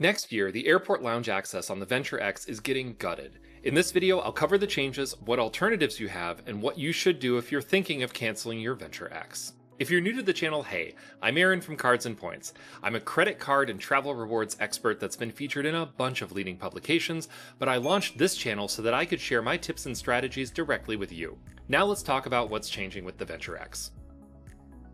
Next year, the airport lounge access on the Venture X is getting gutted. In this video, I'll cover the changes, what alternatives you have, and what you should do if you're thinking of canceling your Venture X. If you're new to the channel, hey, I'm Aaron from Cards and Points. I'm a credit card and travel rewards expert that's been featured in a bunch of leading publications, but I launched this channel so that I could share my tips and strategies directly with you. Now let's talk about what's changing with the Venture X.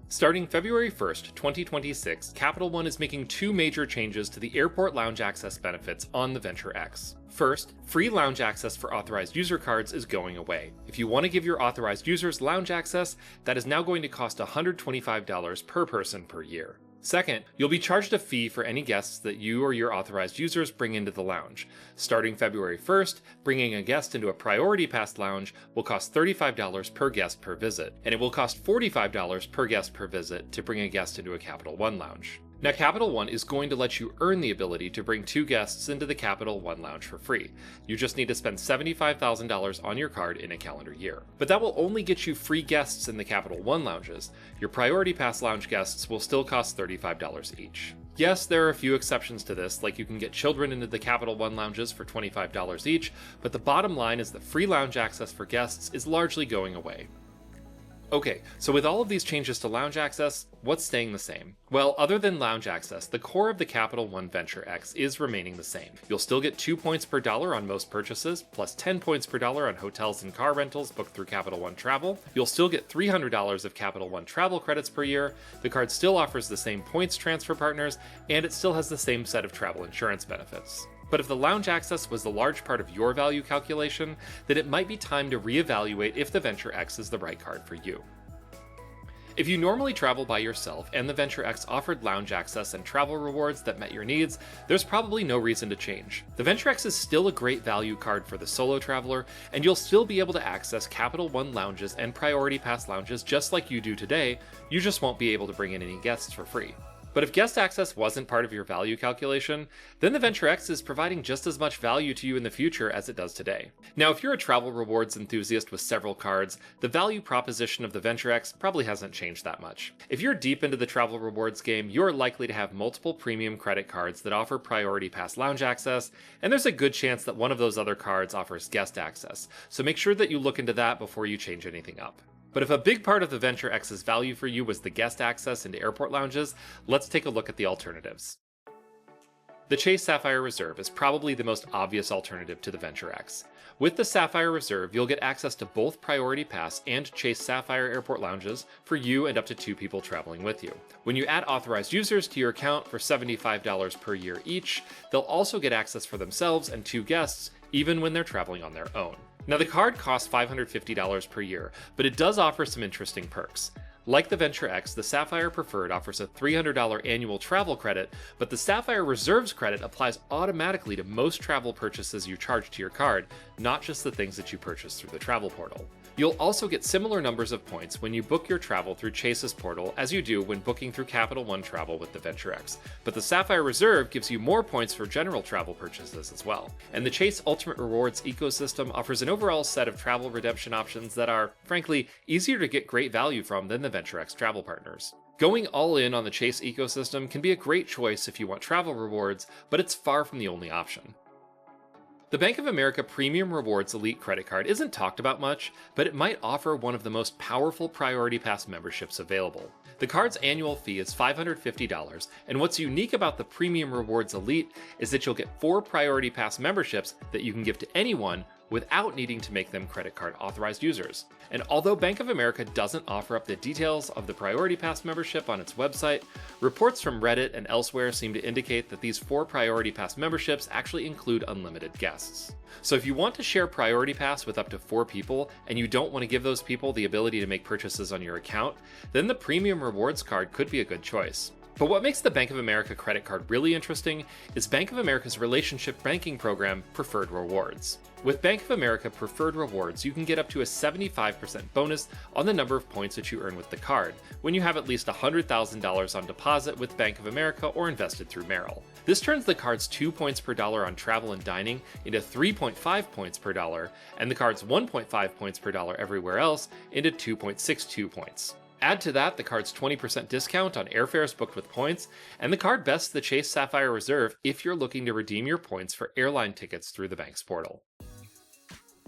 Starting February 1st, 2026, Capital One is making two major changes to the airport lounge access benefits on the Venture X. First, free lounge access for authorized user cards is going away. If you want to give your authorized users lounge access, that is now going to cost $125 per person per year. Second, you'll be charged a fee for any guests that you or your authorized users bring into the lounge. Starting February 1st, bringing a guest into a Priority Pass lounge will cost $35 per guest per visit, and it will cost $45 per guest per visit to bring a guest into a Capital One lounge. Now, Capital One is going to let you earn the ability to bring two guests into the Capital One lounge for free. You just need to spend $75,000 on your card in a calendar year. But that will only get you free guests in the Capital One lounges. Your Priority Pass lounge guests will still cost $35 each. Yes, there are a few exceptions to this, like you can get children into the Capital One lounges for $25 each, but the bottom line is that free lounge access for guests is largely going away. Okay, so with all of these changes to lounge access, what's staying the same? Well, other than lounge access, the core of the Capital One Venture X is remaining the same. You'll still get 2 points per dollar on most purchases, plus 10 points per dollar on hotels and car rentals booked through Capital One Travel. You'll still get $300 of Capital One travel credits per year. The card still offers the same points transfer partners, and it still has the same set of travel insurance benefits. But if the lounge access was the large part of your value calculation, then it might be time to reevaluate if the Venture X is the right card for you. If you normally travel by yourself and the Venture X offered lounge access and travel rewards that met your needs, there's probably no reason to change. The Venture X is still a great value card for the solo traveler, and you'll still be able to access Capital One lounges and Priority Pass lounges just like you do today, you just won't be able to bring in any guests for free. But if guest access wasn't part of your value calculation, then the Venture X is providing just as much value to you in the future as it does today. Now, if you're a travel rewards enthusiast with several cards, the value proposition of the Venture X probably hasn't changed that much. If you're deep into the travel rewards game, you're likely to have multiple premium credit cards that offer Priority Pass lounge access, and there's a good chance that one of those other cards offers guest access, so make sure that you look into that before you change anything up. But if a big part of the Venture X's value for you was the guest access into airport lounges, let's take a look at the alternatives. The Chase Sapphire Reserve is probably the most obvious alternative to the Venture X. With the Sapphire Reserve, you'll get access to both Priority Pass and Chase Sapphire airport lounges for you and up to 2 people traveling with you. When you add authorized users to your account for $75 per year each, they'll also get access for themselves and 2 guests, even when they're traveling on their own. Now, the card costs $550 per year, but it does offer some interesting perks. Like the Venture X, the Sapphire Preferred offers a $300 annual travel credit, but the Sapphire Reserves credit applies automatically to most travel purchases you charge to your card, not just the things that you purchase through the travel portal. You'll also get similar numbers of points when you book your travel through Chase's portal as you do when booking through Capital One Travel with the Venture X. But the Sapphire Reserve gives you more points for general travel purchases as well. And the Chase Ultimate Rewards ecosystem offers an overall set of travel redemption options that are, frankly, easier to get great value from than the Venture X travel partners. Going all in on the Chase ecosystem can be a great choice if you want travel rewards, but it's far from the only option. The Bank of America Premium Rewards Elite credit card isn't talked about much, but it might offer one of the most powerful Priority Pass memberships available. The card's annual fee is $550, and what's unique about the Premium Rewards Elite is that you'll get 4 Priority Pass memberships that you can give to anyone without needing to make them credit card authorized users. And although Bank of America doesn't offer up the details of the Priority Pass membership on its website, reports from Reddit and elsewhere seem to indicate that these 4 Priority Pass memberships actually include unlimited guests. So if you want to share Priority Pass with up to 4 people, and you don't want to give those people the ability to make purchases on your account, then the Premium Rewards card could be a good choice. But what makes the Bank of America credit card really interesting is Bank of America's relationship banking program, Preferred Rewards. With Bank of America Preferred Rewards, you can get up to a 75% bonus on the number of points that you earn with the card when you have at least $100,000 on deposit with Bank of America or invested through Merrill. This turns the card's 2 points per dollar on travel and dining into 3.5 points per dollar, and the card's 1.5 points per dollar everywhere else into 2.62 points. Add to that the card's 20% discount on airfares booked with points, and the card bests the Chase Sapphire Reserve if you're looking to redeem your points for airline tickets through the bank's portal.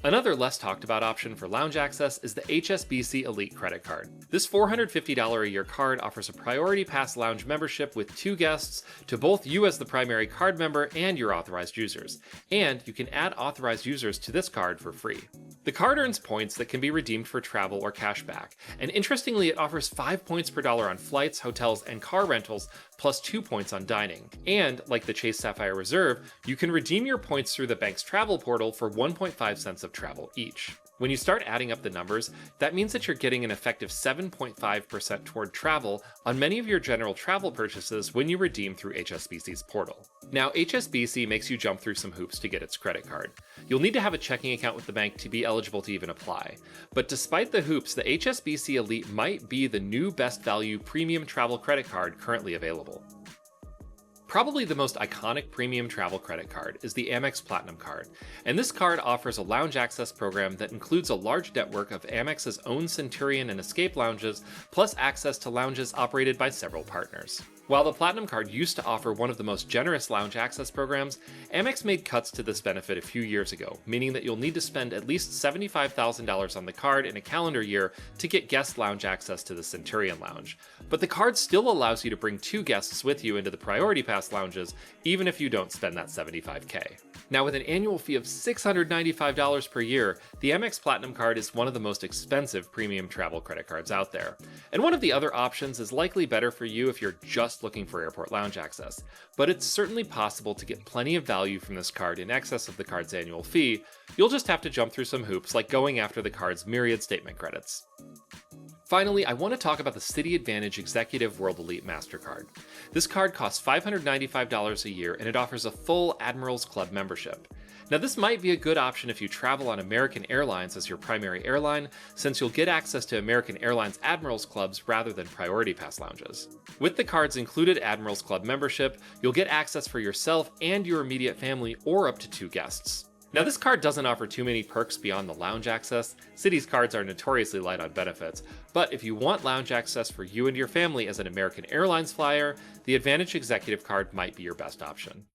Another less talked about option for lounge access is the HSBC Elite credit card. This $450 a year card offers a priority pass lounge membership with 2 guests to both you as the primary card member and your authorized users, and you can add authorized users to this card for free. The card earns points that can be redeemed for travel or cashback, and interestingly it offers 5 points per dollar on flights, hotels, and car rentals, plus 2 points on dining. And, like the Chase Sapphire Reserve, you can redeem your points through the bank's travel portal for 1.5 cents of travel each. When you start adding up the numbers, that means that you're getting an effective 7.5% toward travel on many of your general travel purchases when you redeem through HSBC's portal. Now, HSBC makes you jump through some hoops to get its credit card. You'll need to have a checking account with the bank to be eligible to even apply. But despite the hoops, the HSBC Elite might be the new best value premium travel credit card currently available. Probably the most iconic premium travel credit card is the Amex Platinum Card, and this card offers a lounge access program that includes a large network of Amex's own Centurion and Escape lounges, plus access to lounges operated by several partners. While the Platinum Card used to offer one of the most generous lounge access programs, Amex made cuts to this benefit a few years ago, meaning that you'll need to spend at least $75,000 on the card in a calendar year to get guest lounge access to the Centurion Lounge. But the card still allows you to bring 2 guests with you into the Priority Pass lounges, even if you don't spend that $75K. Now, with an annual fee of $695 per year, the Amex Platinum Card is one of the most expensive premium travel credit cards out there. And one of the other options is likely better for you if you're just looking for airport lounge access, but it's certainly possible to get plenty of value from this card in excess of the card's annual fee. You'll just have to jump through some hoops, like going after the card's myriad statement credits. Finally, I want to talk about the Citi AAdvantage Executive World Elite MasterCard. This card costs $595 a year, and it offers a full Admirals Club membership. Now, this might be a good option if you travel on American Airlines as your primary airline, since you'll get access to American Airlines Admirals Clubs rather than Priority Pass lounges. With the card's included Admirals Club membership, you'll get access for yourself and your immediate family or up to 2 guests. Now, this card doesn't offer too many perks beyond the lounge access. Citi's cards are notoriously light on benefits, but if you want lounge access for you and your family as an American Airlines flyer, the AAdvantage Executive Card might be your best option.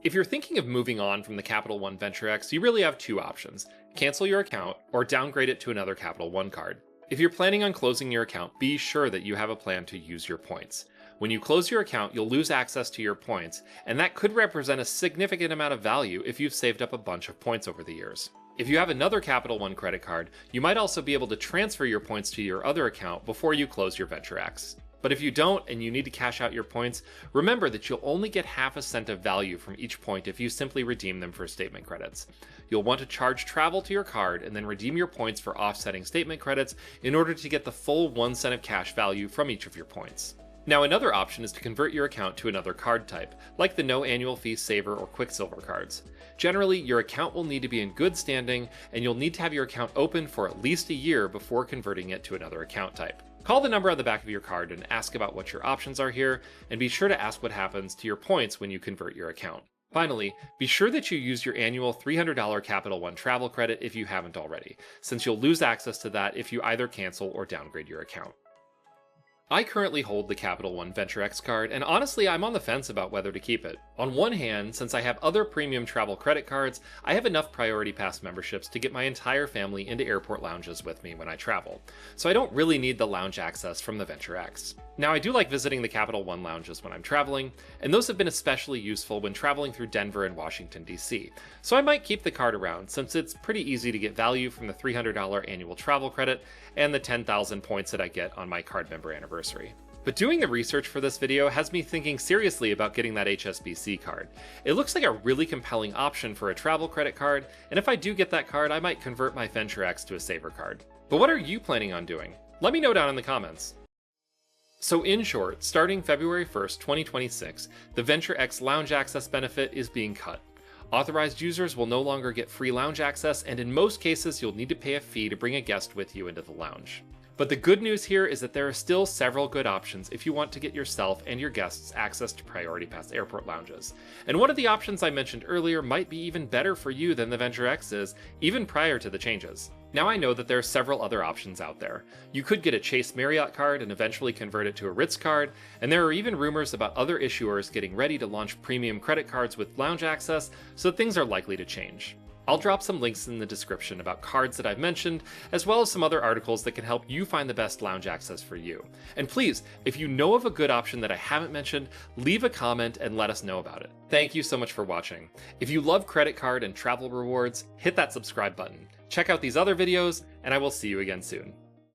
If you're thinking of moving on from the Capital One Venture X, you really have 2 options: cancel your account or downgrade it to another Capital One card. If you're planning on closing your account, be sure that you have a plan to use your points. When you close your account, you'll lose access to your points, and that could represent a significant amount of value if you've saved up a bunch of points over the years. If you have another Capital One credit card, you might also be able to transfer your points to your other account before you close your Venture X. But if you don't and you need to cash out your points, remember that you'll only get half a cent of value from each point if you simply redeem them for statement credits. You'll want to charge travel to your card and then redeem your points for offsetting statement credits in order to get the full 1 cent of cash value from each of your points. Now, another option is to convert your account to another card type, like the no annual fee Saver or Quicksilver cards. Generally, your account will need to be in good standing, and you'll need to have your account open for at least a year before converting it to another account type. Call the number on the back of your card and ask about what your options are here, and be sure to ask what happens to your points when you convert your account. Finally, be sure that you use your annual $300 Capital One travel credit if you haven't already, since you'll lose access to that if you either cancel or downgrade your account. I currently hold the Capital One Venture X card, and honestly, I'm on the fence about whether to keep it. On one hand, since I have other premium travel credit cards, I have enough Priority Pass memberships to get my entire family into airport lounges with me when I travel, so I don't really need the lounge access from the Venture X. Now, I do like visiting the Capital One lounges when I'm traveling, and those have been especially useful when traveling through Denver and Washington, D.C., so I might keep the card around since it's pretty easy to get value from the $300 annual travel credit and the 10,000 points that I get on my card member anniversary. But doing the research for this video has me thinking seriously about getting that HSBC card. It looks like a really compelling option for a travel credit card, and if I do get that card, I might convert my Venture X to a Saver card. But what are you planning on doing? Let me know down in the comments. So in short, starting February 1st, 2026, the Venture X lounge access benefit is being cut. Authorized users will no longer get free lounge access, and in most cases you'll need to pay a fee to bring a guest with you into the lounge. But the good news here is that there are still several good options if you want to get yourself and your guests access to Priority Pass airport lounges. And one of the options I mentioned earlier might be even better for you than the Venture X is, even prior to the changes. Now I know that there are several other options out there. You could get a Chase Marriott card and eventually convert it to a Ritz card, and there are even rumors about other issuers getting ready to launch premium credit cards with lounge access, so things are likely to change. I'll drop some links in the description about cards that I've mentioned, as well as some other articles that can help you find the best lounge access for you. And please, if you know of a good option that I haven't mentioned, leave a comment and let us know about it. Thank you so much for watching. If you love credit card and travel rewards, hit that subscribe button. Check out these other videos, and I will see you again soon.